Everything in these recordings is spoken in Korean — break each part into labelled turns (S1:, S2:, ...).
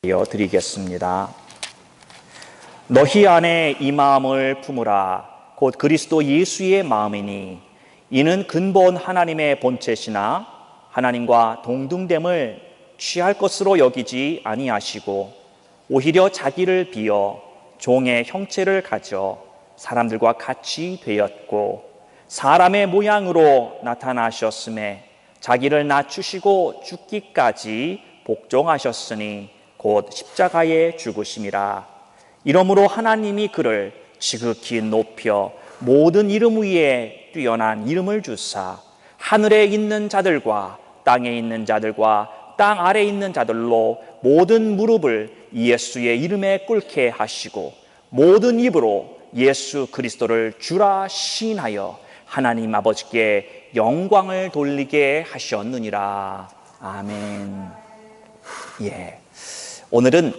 S1: 드리겠습니다. 너희 안에 이 마음을 품으라. 곧 그리스도 예수의 마음이니 이는 근본 하나님의 본체시나 하나님과 동등됨을 취할 것으로 여기지 아니하시고 오히려 자기를 비어 종의 형체를 가져 사람들과 같이 되었고 사람의 모양으로 나타나셨음에 자기를 낮추시고 죽기까지 복종하셨으니 곧 십자가에 죽으심이라. 이러므로 하나님이 그를 지극히 높여 모든 이름 위에 뛰어난 이름을 주사 하늘에 있는 자들과 땅에 있는 자들과 땅 아래에 있는 자들로 모든 무릎을 예수의 이름에 꿇게 하시고 모든 입으로 예수 그리스도를 주라 시인하여 하나님 아버지께 영광을 돌리게 하셨느니라. 아멘. 오늘은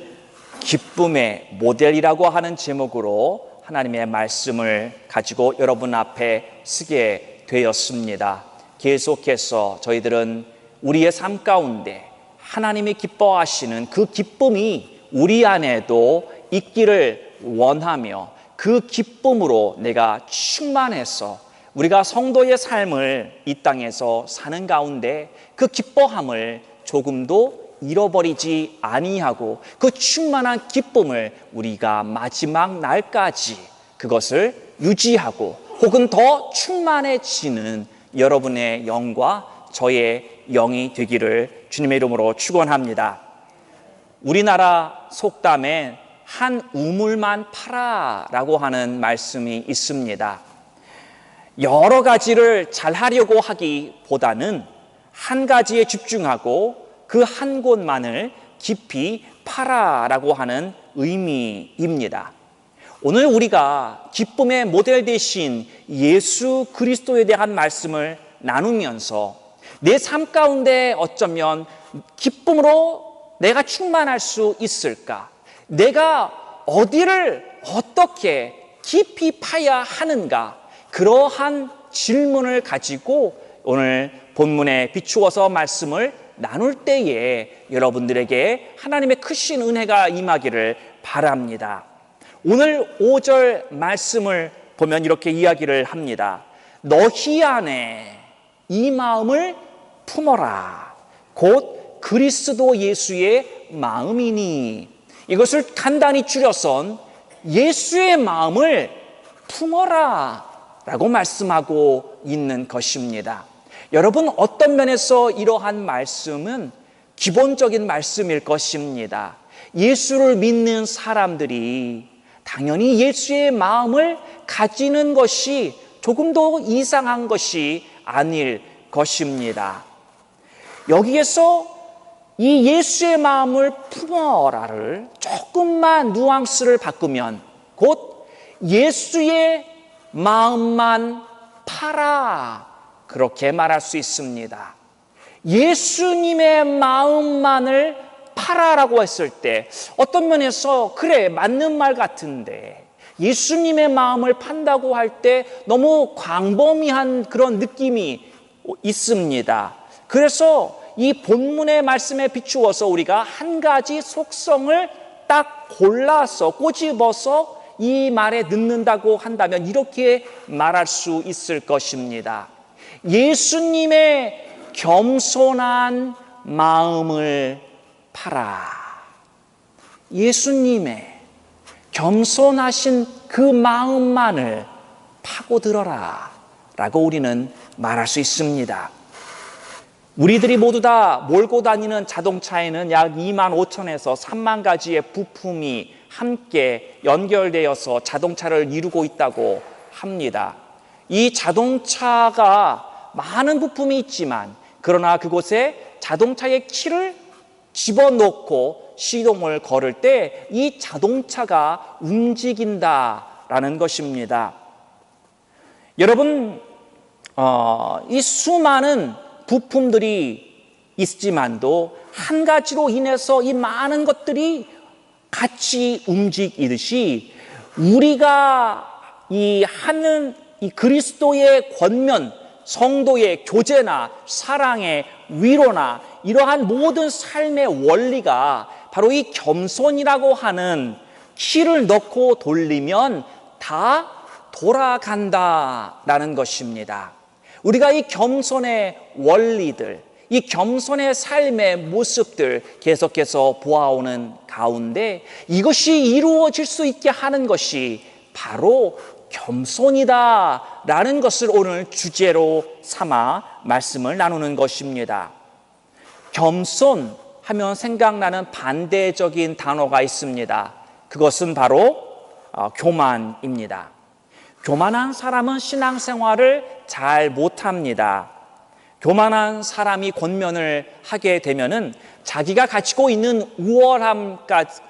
S1: 기쁨의 모델이라고 하는 제목으로 하나님의 말씀을 가지고 여러분 앞에 쓰게 되었습니다. 계속해서 저희들은 우리의 삶 가운데 하나님이 기뻐하시는 그 기쁨이 우리 안에도 있기를 원하며 그 기쁨으로 내가 충만해서 우리가 성도의 삶을 이 땅에서 사는 가운데 그 기뻐함을 조금도 잃어버리지 아니하고 그 충만한 기쁨을 우리가 마지막 날까지 그것을 유지하고 혹은 더 충만해지는 여러분의 영과 저의 영이 되기를 주님의 이름으로 축원합니다. 우리나라 속담에 한 우물만 파라라고 하는 말씀이 있습니다. 여러 가지를 잘하려고 하기보다는 한 가지에 집중하고 그 한 곳만을 깊이 파라라고 하는 의미입니다. 오늘 우리가 기쁨의 모델 되신 예수 그리스도에 대한 말씀을 나누면서 내 삶 가운데 어쩌면 기쁨으로 내가 충만할 수 있을까? 내가 어디를 어떻게 깊이 파야 하는가? 그러한 질문을 가지고 오늘 본문에 비추어서 말씀을 나눌 때에 여러분들에게 하나님의 크신 은혜가 임하기를 바랍니다. 오늘 5절 말씀을 보면 이렇게 이야기를 합니다. 너희 안에 이 마음을 품어라. 곧 그리스도 예수의 마음이니. 이것을 간단히 줄여선 예수의 마음을 품어라 라고 말씀하고 있는 것입니다. 여러분, 어떤 면에서 이러한 말씀은 기본적인 말씀일 것입니다. 예수를 믿는 사람들이 당연히 예수의 마음을 가지는 것이 조금도 이상한 것이 아닐 것입니다. 여기에서 이 예수의 마음을 품어라를 조금만 뉘앙스를 바꾸면 곧 예수의 마음만 파라, 그렇게 말할 수 있습니다. 예수님의 마음만을 파라라고 했을 때 어떤 면에서 그래 맞는 말 같은데 예수님의 마음을 판다고 할 때 너무 광범위한 그런 느낌이 있습니다. 그래서 이 본문의 말씀에 비추어서 우리가 한 가지 속성을 딱 골라서 꼬집어서 이 말에 넣는다고 한다면 이렇게 말할 수 있을 것입니다. 예수님의 겸손한 마음을 파라. 예수님의 겸손하신 그 마음만을 파고들어라 라고 우리는 말할 수 있습니다. 우리들이 모두 다 몰고 다니는 자동차에는 약 2만 5천에서 3만 가지의 부품이 함께 연결되어서 자동차를 이루고 있다고 합니다. 이 자동차가 많은 부품이 있지만 그러나 그곳에 자동차의 키를 집어넣고 시동을 걸을 때 이 자동차가 움직인다라는 것입니다. 여러분, 이 수많은 부품들이 있지만도 한 가지로 인해서 이 많은 것들이 같이 움직이듯이 우리가 하는 이 그리스도의 권면, 성도의 교제나 사랑의 위로나 이러한 모든 삶의 원리가 바로 이 겸손이라고 하는 키를 넣고 돌리면 다 돌아간다라는 것입니다. 우리가 이 겸손의 원리들, 이 겸손의 삶의 모습들 계속해서 보아오는 가운데 이것이 이루어질 수 있게 하는 것이 바로 겸손이다라는 것을 오늘 주제로 삼아 말씀을 나누는 것입니다. 겸손 하면 생각나는 반대적인 단어가 있습니다. 그것은 바로 교만입니다. 교만한 사람은 신앙생활을 잘 못합니다. 교만한 사람이 권면을 하게 되면은 자기가 가지고 있는 우월함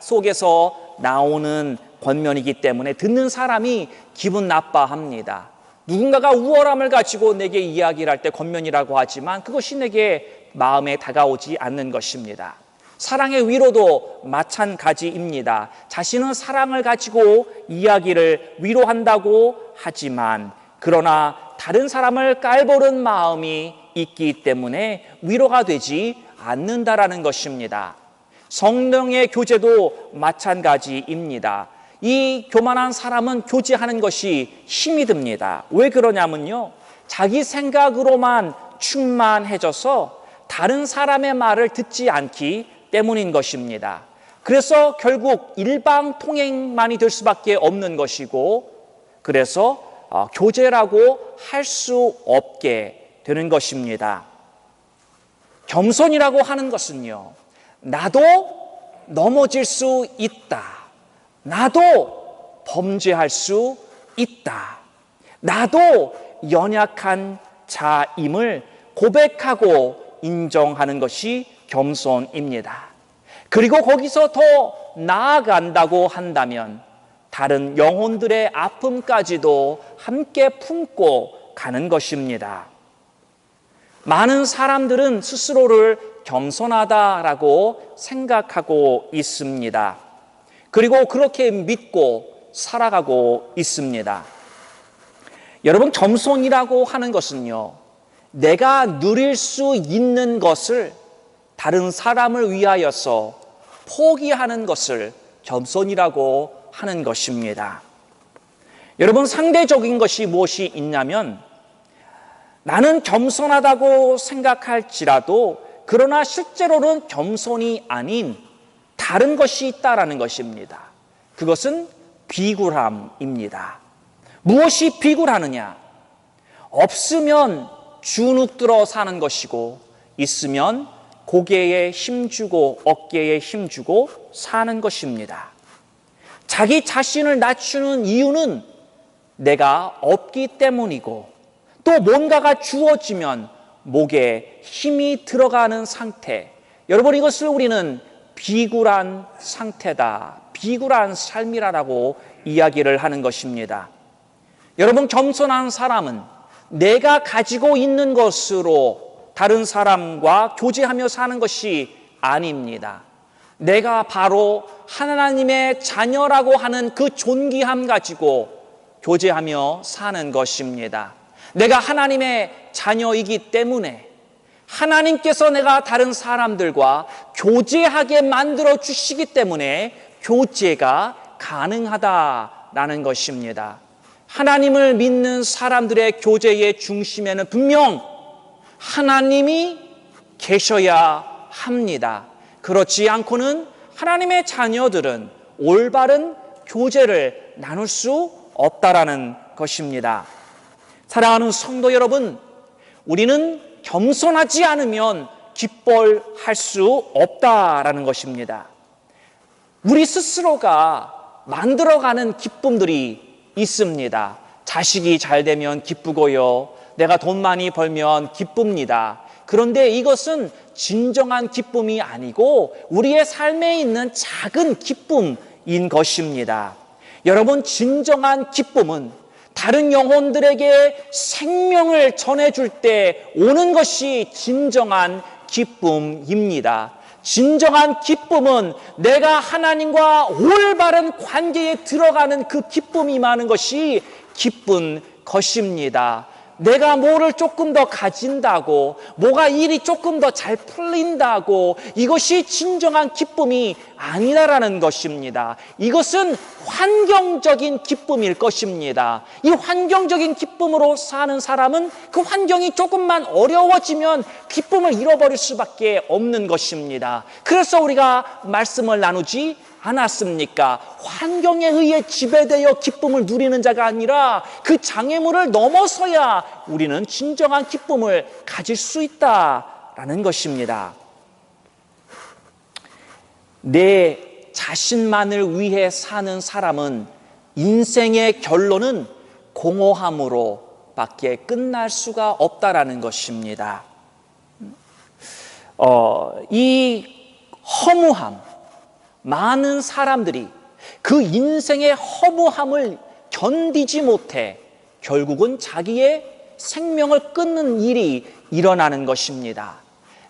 S1: 속에서 나오는 권면이기 때문에 듣는 사람이 기분 나빠합니다. 누군가가 우월함을 가지고 내게 이야기를 할 때 권면이라고 하지만 그것이 내게 마음에 다가오지 않는 것입니다. 사랑의 위로도 마찬가지입니다. 자신은 사랑을 가지고 이야기를 위로한다고 하지만 그러나 다른 사람을 깔보는 마음이 있기 때문에 위로가 되지 않는다라는 것입니다. 성령의 교제도 마찬가지입니다. 이 교만한 사람은 교제하는 것이 힘이 듭니다. 왜 그러냐면요, 자기 생각으로만 충만해져서 다른 사람의 말을 듣지 않기 때문인 것입니다. 그래서 결국 일방통행만이 될 수밖에 없는 것이고, 그래서 교제라고 할 수 없게 되는 것입니다. 겸손이라고 하는 것은요, 나도 넘어질 수 있다, 나도 범죄할 수 있다, 나도 연약한 자임을 고백하고 인정하는 것이 겸손입니다. 그리고 거기서 더 나아간다고 한다면 다른 영혼들의 아픔까지도 함께 품고 가는 것입니다. 많은 사람들은 스스로를 겸손하다라고 생각하고 있습니다. 그리고 그렇게 믿고 살아가고 있습니다. 여러분, 겸손이라고 하는 것은요, 내가 누릴 수 있는 것을 다른 사람을 위하여서 포기하는 것을 겸손이라고 하는 것입니다. 여러분, 상대적인 것이 무엇이 있냐면 나는 겸손하다고 생각할지라도 그러나 실제로는 겸손이 아닌 다른 것이 있다라는 것입니다. 그것은 비굴함입니다. 무엇이 비굴하느냐? 없으면 주눅 들어 사는 것이고 있으면 고개에 힘주고 어깨에 힘주고 사는 것입니다. 자기 자신을 낮추는 이유는 내가 없기 때문이고 또 뭔가가 주어지면 목에 힘이 들어가는 상태, 여러분, 이것을 우리는 비굴한 상태다, 비굴한 삶이라고 이야기를 하는 것입니다. 여러분, 겸손한 사람은 내가 가지고 있는 것으로 다른 사람과 교제하며 사는 것이 아닙니다. 내가 바로 하나님의 자녀라고 하는 그 존귀함 가지고 교제하며 사는 것입니다. 내가 하나님의 자녀이기 때문에 하나님께서 내가 다른 사람들과 교제하게 만들어 주시기 때문에 교제가 가능하다라는 것입니다. 하나님을 믿는 사람들의 교제의 중심에는 분명 하나님이 계셔야 합니다. 그렇지 않고는 하나님의 자녀들은 올바른 교제를 나눌 수 없다라는 것입니다. 사랑하는 성도 여러분, 우리는 겸손하지 않으면 기뻐할 수 없다라는 것입니다. 우리 스스로가 만들어가는 기쁨들이 있습니다. 자식이 잘 되면 기쁘고요, 내가 돈 많이 벌면 기쁩니다. 그런데 이것은 진정한 기쁨이 아니고 우리의 삶에 있는 작은 기쁨인 것입니다. 여러분, 진정한 기쁨은 다른 영혼들에게 생명을 전해줄 때 오는 것이 진정한 기쁨입니다. 진정한 기쁨은 내가 하나님과 올바른 관계에 들어가는 그 기쁨이 많은 것이 기쁜 것입니다. 내가 뭐를 조금 더 가진다고, 뭐가 일이 조금 더 잘 풀린다고 이것이 진정한 기쁨이 아니라는 것입니다. 이것은 환경적인 기쁨일 것입니다. 이 환경적인 기쁨으로 사는 사람은 그 환경이 조금만 어려워지면 기쁨을 잃어버릴 수밖에 없는 것입니다. 그래서 우리가 말씀을 나누지 않았습니까? 환경에 의해 지배되어 기쁨을 누리는 자가 아니라 그 장애물을 넘어서야 우리는 진정한 기쁨을 가질 수 있다라는 것입니다. 내 자신만을 위해 사는 사람은 인생의 결론은 공허함으로 밖에 끝날 수가 없다라는 것입니다. 이 허무함, 많은 사람들이 그 인생의 허무함을 견디지 못해 결국은 자기의 생명을 끊는 일이 일어나는 것입니다.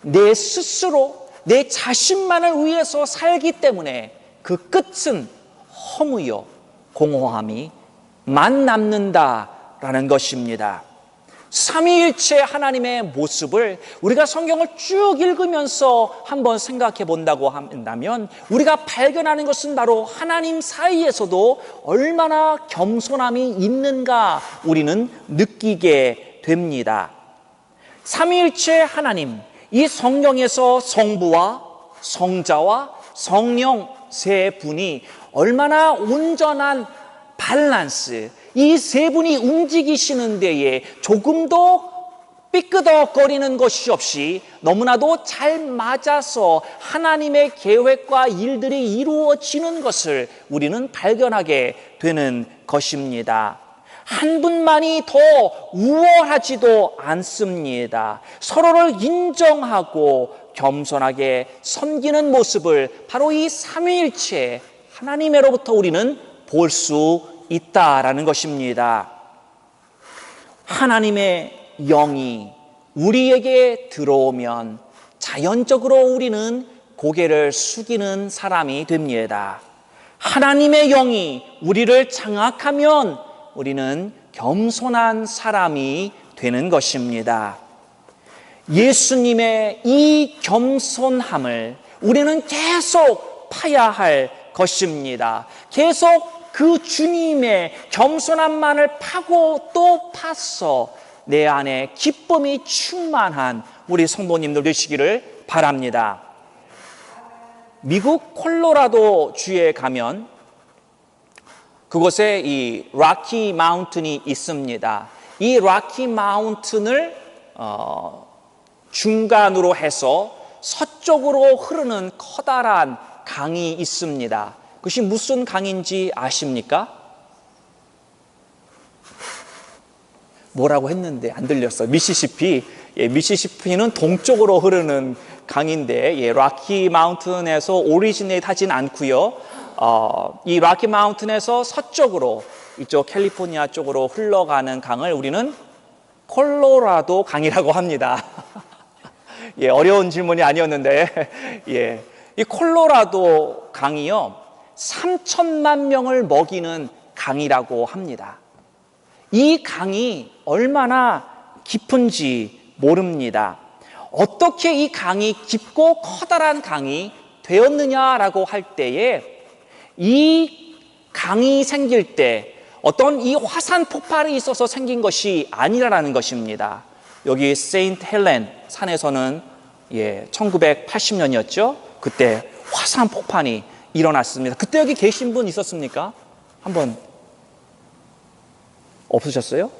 S1: 내 스스로 내 자신만을 위해서 살기 때문에 그 끝은 허무요 공허함이만 남는다라는 것입니다. 삼위일체 하나님의 모습을 우리가 성경을 쭉 읽으면서 한번 생각해 본다고 한다면 우리가 발견하는 것은 바로 하나님 사이에서도 얼마나 겸손함이 있는가 우리는 느끼게 됩니다. 삼위일체 하나님, 이 성경에서 성부와 성자와 성령 세 분이 얼마나 온전한 밸런스, 이 세 분이 움직이시는 데에 조금도 삐끄덕거리는 것이 없이 너무나도 잘 맞아서 하나님의 계획과 일들이 이루어지는 것을 우리는 발견하게 되는 것입니다. 한 분만이 더 우월하지도 않습니다. 서로를 인정하고 겸손하게 섬기는 모습을 바로 이 삼위일체 하나님으로부터 우리는 볼 수 있다라는 것입니다. 하나님의 영이 우리에게 들어오면 자연적으로 우리는 고개를 숙이는 사람이 됩니다. 하나님의 영이 우리를 장악하면 우리는 겸손한 사람이 되는 것입니다. 예수님의 이 겸손함을 우리는 계속 파야 할 것입니다. 계속 그 주님의 겸손함만을 파고 또 파서 내 안에 기쁨이 충만한 우리 성도님들 되시기를 바랍니다. 미국 콜로라도 주에 가면 그곳에 이 락키 마운틴이 있습니다. 이 락키 마운틴을 중간으로 해서 서쪽으로 흐르는 커다란 강이 있습니다. 그것이 무슨 강인지 아십니까? 뭐라고 했는데 안 들렸어요. 미시시피. 미시시피는 동쪽으로 흐르는 강인데 락키 마운틴에서 오리지네이트 하진 않고요. 이 락키 마운틴에서 서쪽으로 이쪽 캘리포니아 쪽으로 흘러가는 강을 우리는 콜로라도 강이라고 합니다. 어려운 질문이 아니었는데 이 콜로라도 강이요 3천만 명을 먹이는 강이라고 합니다. 이 강이 얼마나 깊은지 모릅니다. 어떻게 이 강이 깊고 커다란 강이 되었느냐라고 할 때에 이 강이 생길 때 어떤 이 화산 폭발이 있어서 생긴 것이 아니라는 것입니다. 여기 세인트 헬렌 산에서는 1980년이었죠. 그때 화산 폭발이 일어났습니다. 그때 여기 계신 분 있었습니까? 한번 없으셨어요?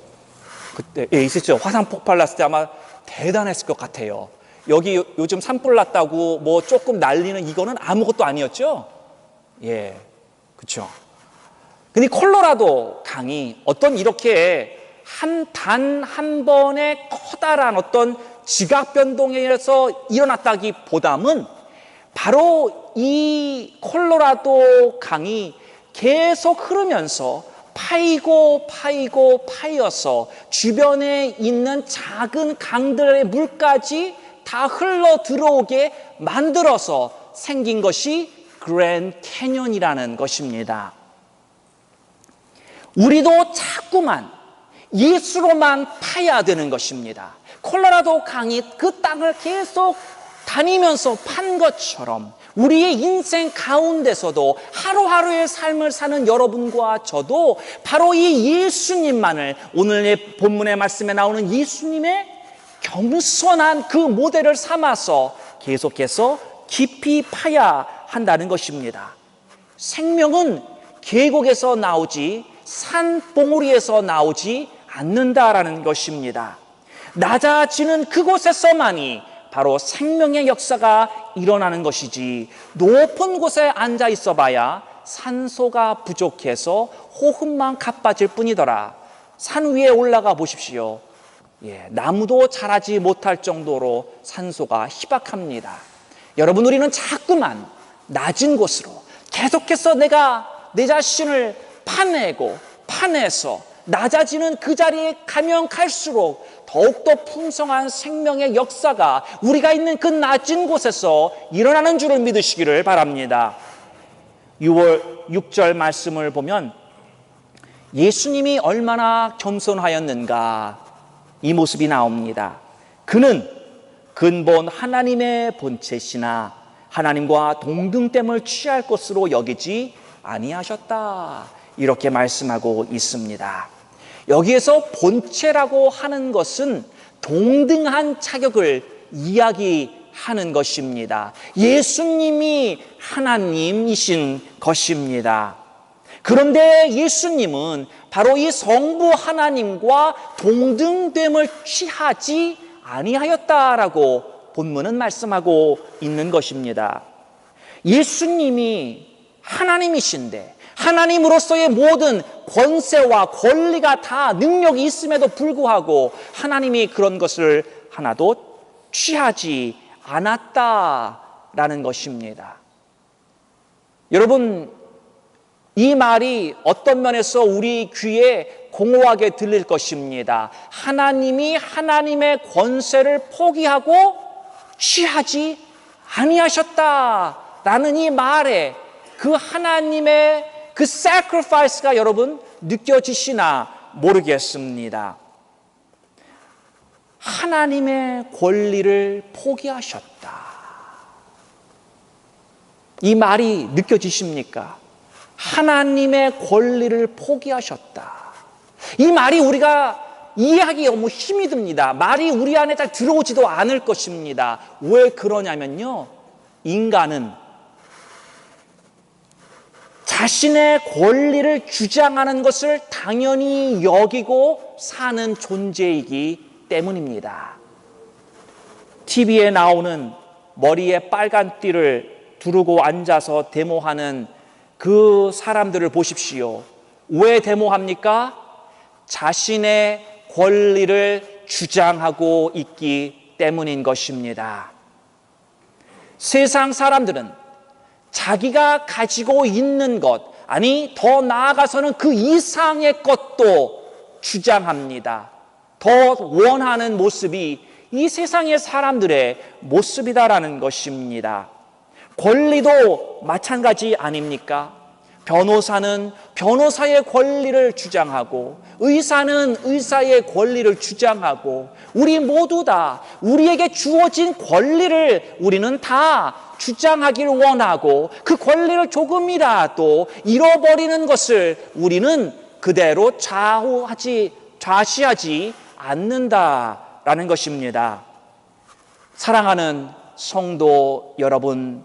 S1: 그때 있었죠. 화산 폭발 났을 때 아마 대단했을 것 같아요. 여기 요즘 산불 났다고 뭐 조금 난리는 이거는 아무것도 아니었죠. 그렇죠. 근데 콜로라도 강이 어떤 이렇게 단 한 번의 커다란 어떤 지각 변동에서 일어났다기보다는 바로 이 콜로라도 강이 계속 흐르면서 파여서 주변에 있는 작은 강들의 물까지 다 흘러 들어오게 만들어서 생긴 것이 그랜드 캐년이라는 것입니다. 우리도 자꾸만 예수로만 파야 되는 것입니다. 콜로라도 강이 그 땅을 계속 다니면서 판 것처럼 우리의 인생 가운데서도 하루하루의 삶을 사는 여러분과 저도 바로 이 예수님만을, 오늘의 본문의 말씀에 나오는 예수님의 겸손한 그 모델을 삼아서 계속해서 깊이 파야 한다는 것입니다. 생명은 계곡에서 나오지 산봉우리에서 나오지 않는다라는 것입니다. 낮아지는 그곳에서만이 바로 생명의 역사가 일어나는 것이지, 높은 곳에 앉아 있어 봐야 산소가 부족해서 호흡만 가빠질 뿐이더라. 산 위에 올라가 보십시오. 나무도 자라지 못할 정도로 산소가 희박합니다. 여러분, 우리는 자꾸만 낮은 곳으로 계속해서 내가 내 자신을 파내서 낮아지는 그 자리에 가면 갈수록 더욱더 풍성한 생명의 역사가 우리가 있는 그 낮은 곳에서 일어나는 줄을 믿으시기를 바랍니다. 6절 말씀을 보면 예수님이 얼마나 겸손하였는가, 이 모습이 나옵니다. 그는 근본 하나님의 본체시나 하나님과 동등됨을 취할 것으로 여기지 아니하셨다, 이렇게 말씀하고 있습니다. 여기에서 본체라고 하는 것은 동등한 자격을 이야기하는 것입니다. 예수님이 하나님이신 것입니다. 그런데 예수님은 바로 이 성부 하나님과 동등됨을 취하지 아니하였다라고 본문은 말씀하고 있는 것입니다. 예수님이 하나님이신데 하나님으로서의 모든 권세와 권리가 다 능력이 있음에도 불구하고 하나님이 그런 것을 하나도 취하지 않았다라는 것입니다. 여러분, 이 말이 어떤 면에서 우리 귀에 공허하게 들릴 것입니다. 하나님이 하나님의 권세를 포기하고 취하지 아니하셨다라는 이 말에 그 하나님의 그 sacrifice가 여러분 느껴지시나 모르겠습니다. 하나님의 권리를 포기하셨다. 이 말이 느껴지십니까? 하나님의 권리를 포기하셨다. 이 말이 우리가 이해하기 너무 힘이 듭니다. 말이 우리 안에 잘 들어오지도 않을 것입니다. 왜 그러냐면요, 인간은 자신의 권리를 주장하는 것을 당연히 여기고 사는 존재이기 때문입니다. TV에 나오는 머리에 빨간 띠를 두르고 앉아서 데모하는 그 사람들을 보십시오. 왜 데모합니까? 자신의 권리를 주장하고 있기 때문인 것입니다. 세상 사람들은 자기가 가지고 있는 것, 아니 더 나아가서는 그 이상의 것도 주장합니다. 더 원하는 모습이 이 세상의 사람들의 모습이다라는 것입니다. 권리도 마찬가지 아닙니까? 변호사는 변호사의 권리를 주장하고, 의사는 의사의 권리를 주장하고, 우리 모두 다 우리에게 주어진 권리를 우리는 다 주장하길 원하고, 그 권리를 조금이라도 잃어버리는 것을 우리는 그대로 좌시하지 않는다라는 것입니다. 사랑하는 성도 여러분,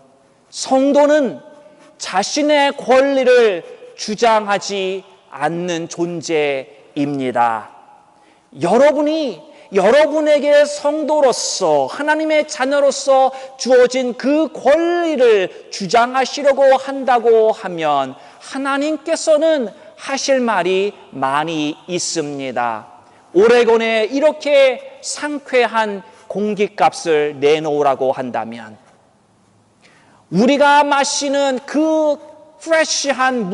S1: 성도는 자신의 권리를 주장하지 않는 존재입니다. 여러분이 여러분에게 성도로서, 하나님의 자녀로서 주어진 그 권리를 주장하시려고 한다고 하면 하나님께서는 하실 말이 많이 있습니다. 오레곤에 이렇게 상쾌한 공기값을 내놓으라고 한다면, 우리가 마시는 그 프레시한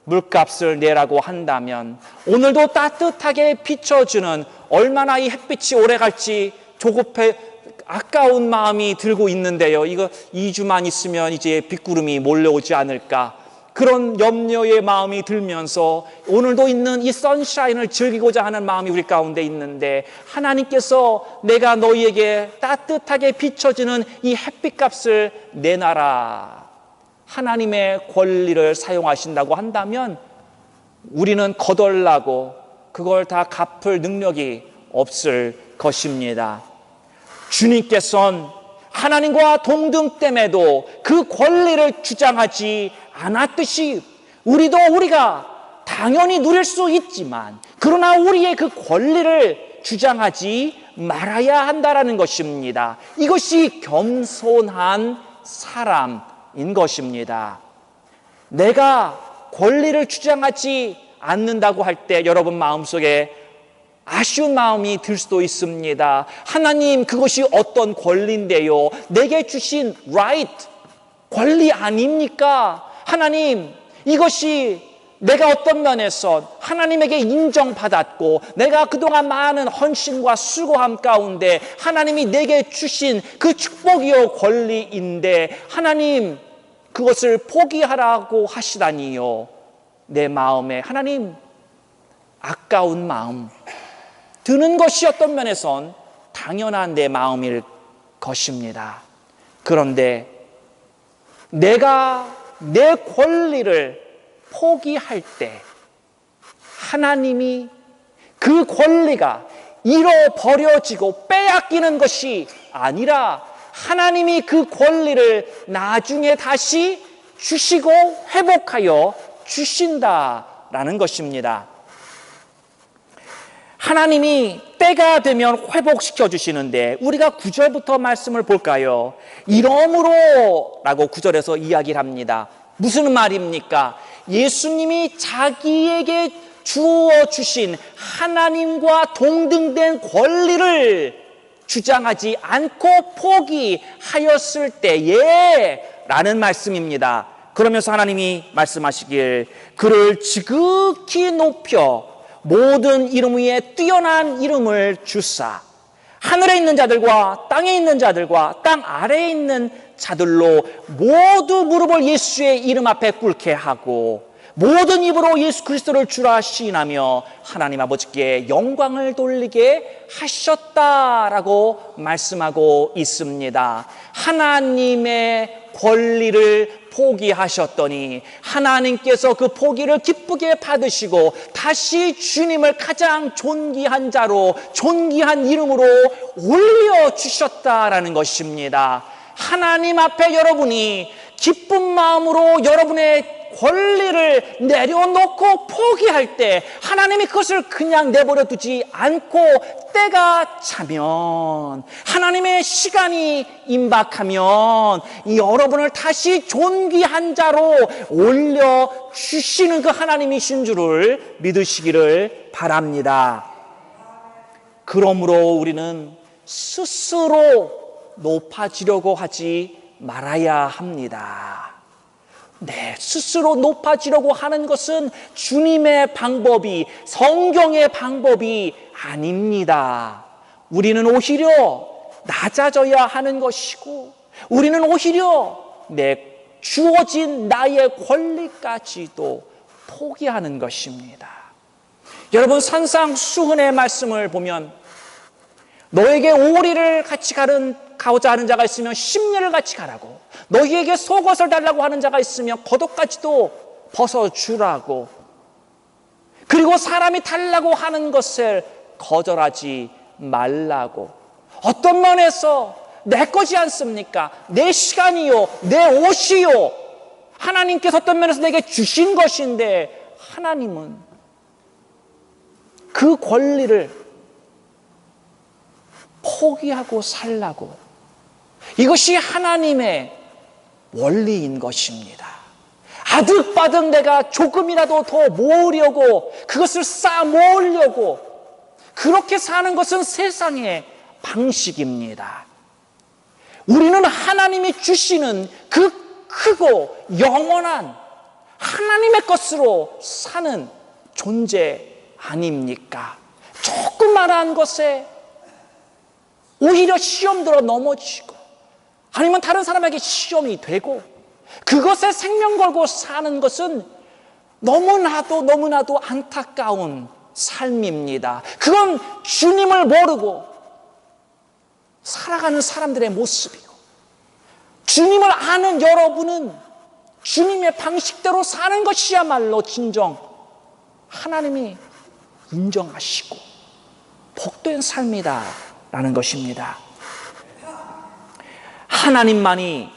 S1: 물값을 내라고 한다면, 오늘도 따뜻하게 비춰주는, 얼마나 이 햇빛이 오래 갈지 조급해 아까운 마음이 들고 있는데요. 이거 2주만 있으면 이제 빗구름이 몰려오지 않을까. 그런 염려의 마음이 들면서 오늘도 있는 이 선샤인을 즐기고자 하는 마음이 우리 가운데 있는데, 하나님께서 내가 너희에게 따뜻하게 비춰지는 이 햇빛값을 내놔라, 하나님의 권리를 사용하신다고 한다면 우리는 거덜나고 그걸 다 갚을 능력이 없을 것입니다. 주님께서는 하나님과 동등됨에도 그 권리를 주장하지 않았듯이 우리가 당연히 누릴 수 있지만 그러나 우리의 그 권리를 주장하지 말아야 한다라는 것입니다. 이것이 겸손한 사람인 것입니다. 내가 권리를 주장하지 않는다고 할 때 여러분 마음속에 아쉬운 마음이 들 수도 있습니다. 하나님, 그것이 어떤 권리인데요? 내게 주신 right, 권리 아닙니까? 하나님, 이것이 내가 어떤 면에서 하나님에게 인정받았고 내가 그동안 많은 헌신과 수고함 가운데 하나님이 내게 주신 그 축복이요 권리인데 하나님, 그것을 포기하라고 하시다니요. 내 마음에 하나님, 아까운 마음 드는 것이 어떤 면에선 당연한 내 마음일 것입니다. 그런데 내가 내 권리를 포기할 때 하나님이 그 권리가 잃어버려지고 빼앗기는 것이 아니라 하나님이 그 권리를 나중에 다시 주시고 회복하여 주신다라는 것입니다. 하나님이 때가 되면 회복시켜 주시는데 우리가 9절부터 말씀을 볼까요? 이러므로 라고 9절에서 이야기를 합니다. 무슨 말입니까? 예수님이 자기에게 주어 주신 하나님과 동등된 권리를 주장하지 않고 포기하였을 때에 라는 말씀입니다. 그러면서 하나님이 말씀하시길 그를 지극히 높여 모든 이름 위에 뛰어난 이름을 주사 하늘에 있는 자들과 땅에 있는 자들과 땅 아래에 있는 자들로 모두 무릎을 예수의 이름 앞에 꿇게 하고 모든 입으로 예수 그리스도를 주라 시인하며 하나님 아버지께 영광을 돌리게 하셨다라고 말씀하고 있습니다. 하나님의 권리를 포기하셨더니 하나님께서 그 포기를 기쁘게 받으시고 다시 주님을 가장 존귀한 자로 존귀한 이름으로 올려주셨다라는 것입니다. 하나님 앞에 여러분이 기쁜 마음으로 여러분의 권리를 내려놓고 포기할 때 하나님이 그것을 그냥 내버려 두지 않고 때가 차면 하나님의 시간이 임박하면 여러분을 다시 존귀한 자로 올려주시는 그 하나님이신 줄을 믿으시기를 바랍니다. 그러므로 우리는 스스로 높아지려고 하지 말아야 합니다. 네, 스스로 높아지려고 하는 것은 주님의 방법이, 성경의 방법이 아닙니다. 우리는 오히려 낮아져야 하는 것이고 우리는 오히려 주어진 나의 권리까지도 포기하는 것입니다. 여러분, 산상수훈의 말씀을 보면 너에게 오리를 같이 가고자 하는 자가 있으면 심리를 같이 가라고, 너희에게 속옷을 달라고 하는 자가 있으면 겉옷까지도 벗어주라고, 그리고 사람이 달라고 하는 것을 거절하지 말라고. 어떤 면에서 내 거지 않습니까? 내 시간이요, 내 옷이요, 하나님께서 어떤 면에서 내게 주신 것인데 하나님은 그 권리를 포기하고 살라고. 이것이 하나님의 원리인 것입니다. 아득바득 내가 조금이라도 더 모으려고, 그것을 쌓아 모으려고 그렇게 사는 것은 세상의 방식입니다. 우리는 하나님이 주시는 그 크고 영원한 하나님의 것으로 사는 존재 아닙니까? 조그마한 것에 오히려 시험 들어 넘어지고 아니면 다른 사람에게 시험이 되고 그것에 생명 걸고 사는 것은 너무나도 안타까운 삶입니다. 그건 주님을 모르고 살아가는 사람들의 모습이고, 주님을 아는 여러분은 주님의 방식대로 사는 것이야말로 진정 하나님이 인정하시고 복된 삶이다라는 것입니다. 하나님만이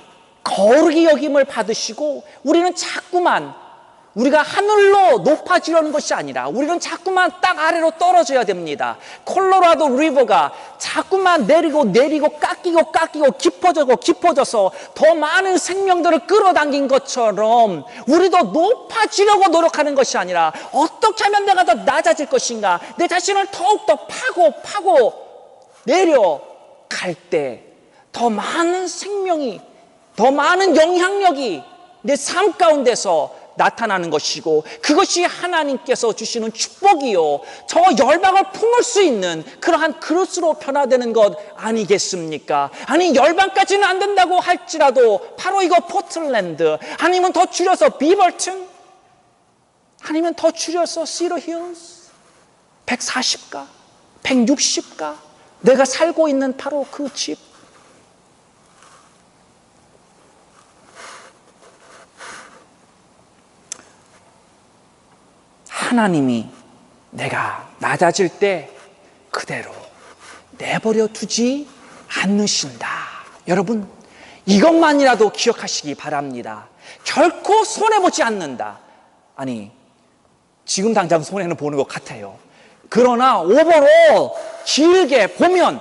S1: 거룩히 여김을 받으시고, 우리는 자꾸만 우리가 하늘로 높아지려는 것이 아니라 우리는 자꾸만 땅 아래로 떨어져야 됩니다. 콜로라도 리버가 자꾸만 내리고 깎이고 깊어져서 더 많은 생명들을 끌어당긴 것처럼 우리도 높아지려고 노력하는 것이 아니라 어떻게 하면 내가 더 낮아질 것인가, 내 자신을 더욱더 파고 내려갈 때 더 많은 생명이, 더 많은 영향력이 내 삶 가운데서 나타나는 것이고, 그것이 하나님께서 주시는 축복이요, 저 열방을 품을 수 있는 그러한 그릇으로 변화되는 것 아니겠습니까? 아니, 열방까지는 안 된다고 할지라도 바로 이거 포틀랜드, 아니면 더 줄여서 비벌튼, 아니면 더 줄여서 시더 힐스, 140가 160가 내가 살고 있는 바로 그 집, 하나님이 내가 낮아질 때 그대로 내버려 두지 않으신다. 여러분, 이것만이라도 기억하시기 바랍니다. 결코 손해보지 않는다. 아니, 지금 당장 손해는 보는 것 같아요. 그러나 오버로 길게 보면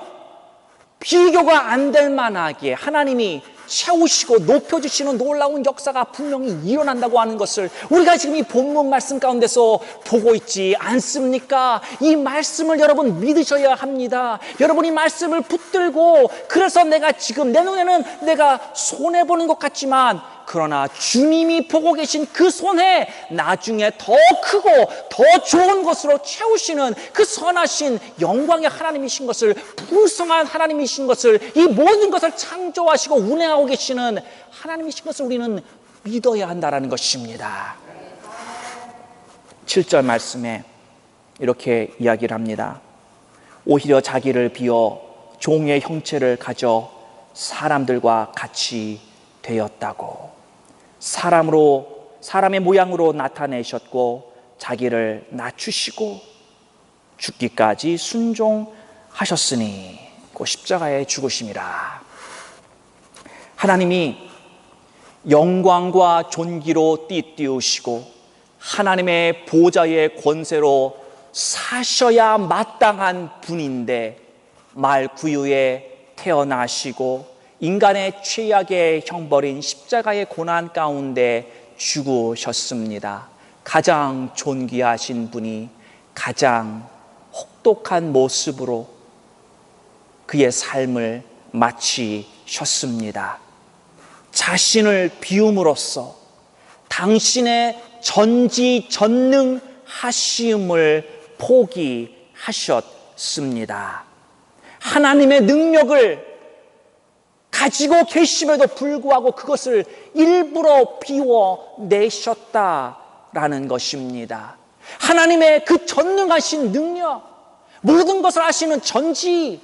S1: 비교가 안 될 만하게 하나님이 채우시고 높여주시는 놀라운 역사가 분명히 일어난다고 하는 것을 우리가 지금 이 본문 말씀 가운데서 보고 있지 않습니까? 이 말씀을 여러분 믿으셔야 합니다. 여러분이 말씀을 붙들고, 그래서 내가 지금 내 눈에는 내가 손해보는 것 같지만, 그러나 주님이 보고 계신 그 손에 나중에 더 크고 더 좋은 것으로 채우시는 그 선하신 영광의 하나님이신 것을, 풍성한 하나님이신 것을, 이 모든 것을 창조하시고 운행하고 계시는 하나님이신 것을 우리는 믿어야 한다는 것입니다. 7절 말씀에 이렇게 이야기를 합니다. 오히려 자기를 비워 종의 형체를 가져 사람들과 같이 되었다고. 사람의 모양으로 나타내셨고 자기를 낮추시고 죽기까지 순종하셨으니 그 십자가의 죽으심이라. 하나님이 영광과 존귀로 띠띠우시고 하나님의 보좌의 권세로 사셔야 마땅한 분인데 말구유에 태어나시고 인간의 최악의 형벌인 십자가의 고난 가운데 죽으셨습니다. 가장 존귀하신 분이 가장 혹독한 모습으로 그의 삶을 마치셨습니다. 자신을 비움으로써 당신의 전지전능하심을 포기하셨습니다. 하나님의 능력을 가지고 계심에도 불구하고 그것을 일부러 비워내셨다라는 것입니다. 하나님의 그 전능하신 능력, 모든 것을 아시는 전지,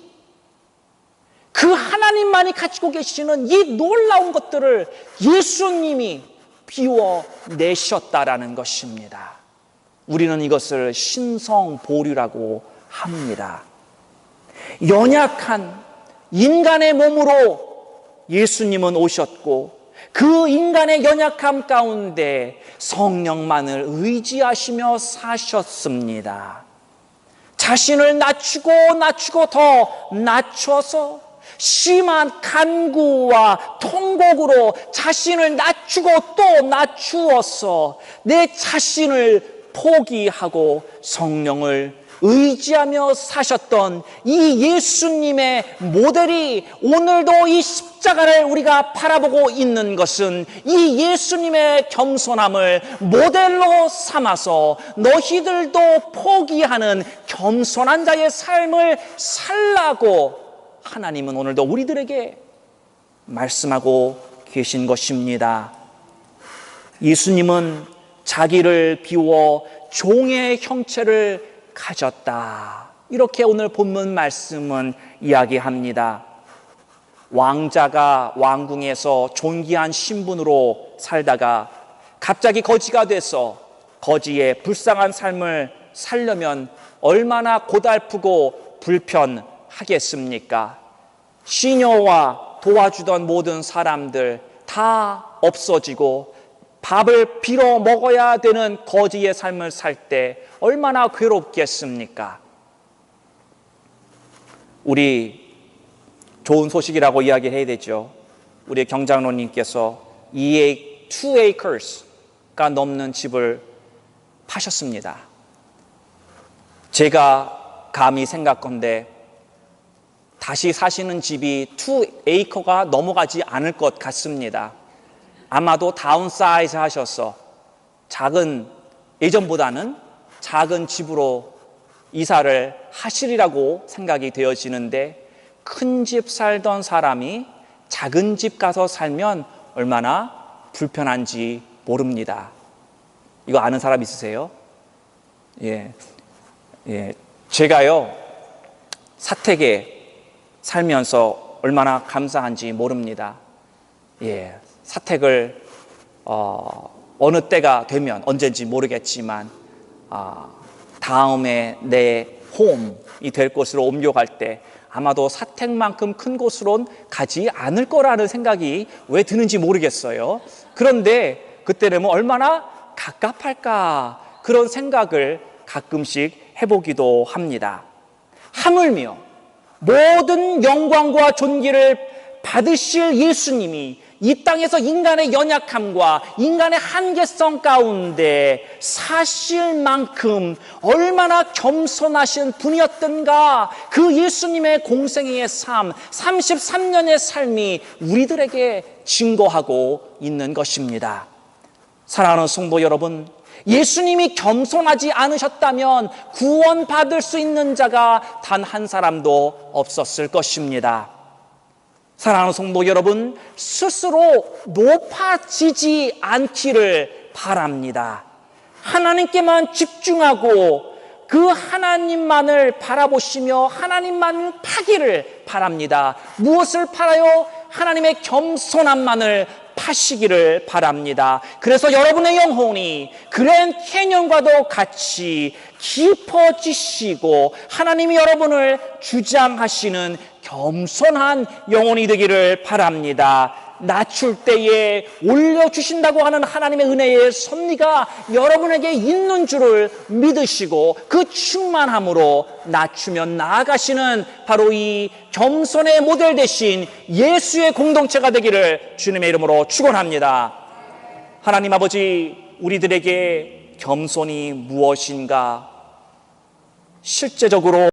S1: 그 하나님만이 가지고 계시는 이 놀라운 것들을 예수님이 비워내셨다라는 것입니다. 우리는 이것을 신성보류라고 합니다. 연약한 인간의 몸으로 예수님은 오셨고 그 인간의 연약함 가운데 성령만을 의지하시며 사셨습니다. 자신을 낮추고 더 낮춰서 심한 간구와 통곡으로 자신을 낮추고 또 낮추어서 내 자신을 포기하고 성령을 의지하며 사셨던 이 예수님의 모델이 오늘도 이 십자가를 우리가 바라보고 있는 것은 이 예수님의 겸손함을 모델로 삼아서 너희들도 포기하는 겸손한 자의 삶을 살라고 하나님은 오늘도 우리들에게 말씀하고 계신 것입니다. 예수님은 자기를 비워 종의 형체를 가졌다. 이렇게 오늘 본문 말씀은 이야기합니다. 왕자가 왕궁에서 존귀한 신분으로 살다가 갑자기 거지가 돼서 거지의 불쌍한 삶을 살려면 얼마나 고달프고 불편하겠습니까? 시녀와 도와주던 모든 사람들 다 없어지고 밥을 빌어 먹어야 되는 거지의 삶을 살 때 얼마나 괴롭겠습니까? 우리 좋은 소식이라고 이야기해야 되죠. 우리 경장로님께서 2acres가 넘는 집을 파셨습니다. 제가 감히 생각건데 다시 사시는 집이 2acre가 넘어가지 않을 것 같습니다. 아마도 다운사이즈 하셔서 예전보다는 작은 집으로 이사를 하시리라고 생각이 되어지는데, 큰 집 살던 사람이 작은 집 가서 살면 얼마나 불편한지 모릅니다. 이거 아는 사람 있으세요? 예. 제가요, 사택에 살면서 얼마나 감사한지 모릅니다. 사택을 어느 때가 되면, 언제인지 모르겠지만 다음에 내 홈이 될 곳으로 옮겨갈 때 아마도 사택만큼 큰 곳으론 가지 않을 거라는 생각이 왜 드는지 모르겠어요. 그런데 그때는 얼마나 갑갑할까, 그런 생각을 가끔씩 해보기도 합니다. 하물며 모든 영광과 존귀를 받으실 예수님이 이 땅에서 인간의 연약함과 인간의 한계성 가운데 사실 만큼 얼마나 겸손하신 분이었던가, 그 예수님의 공생애의 삶, 33년의 삶이 우리들에게 증거하고 있는 것입니다. 사랑하는 성도 여러분, 예수님이 겸손하지 않으셨다면 구원받을 수 있는 자가 단 한 사람도 없었을 것입니다. 사랑하는 성도 여러분, 스스로 높아지지 않기를 바랍니다. 하나님께만 집중하고 그 하나님만을 바라보시며 하나님만을 파기를 바랍니다. 무엇을 팔아요? 하나님의 겸손함만을 파시기를 바랍니다. 그래서 여러분의 영혼이 그랜 캐년과도 같이 깊어지시고 하나님이 여러분을 주장하시는 겸손한 영혼이 되기를 바랍니다. 낮출 때에 올려주신다고 하는 하나님의 은혜의 섭리가 여러분에게 있는 줄을 믿으시고 그 충만함으로 낮추며 나아가시는 바로 이 겸손의 모델 되신 예수의 공동체가 되기를 주님의 이름으로 축원합니다. 하나님 아버지, 우리들에게 겸손이 무엇인가 실제적으로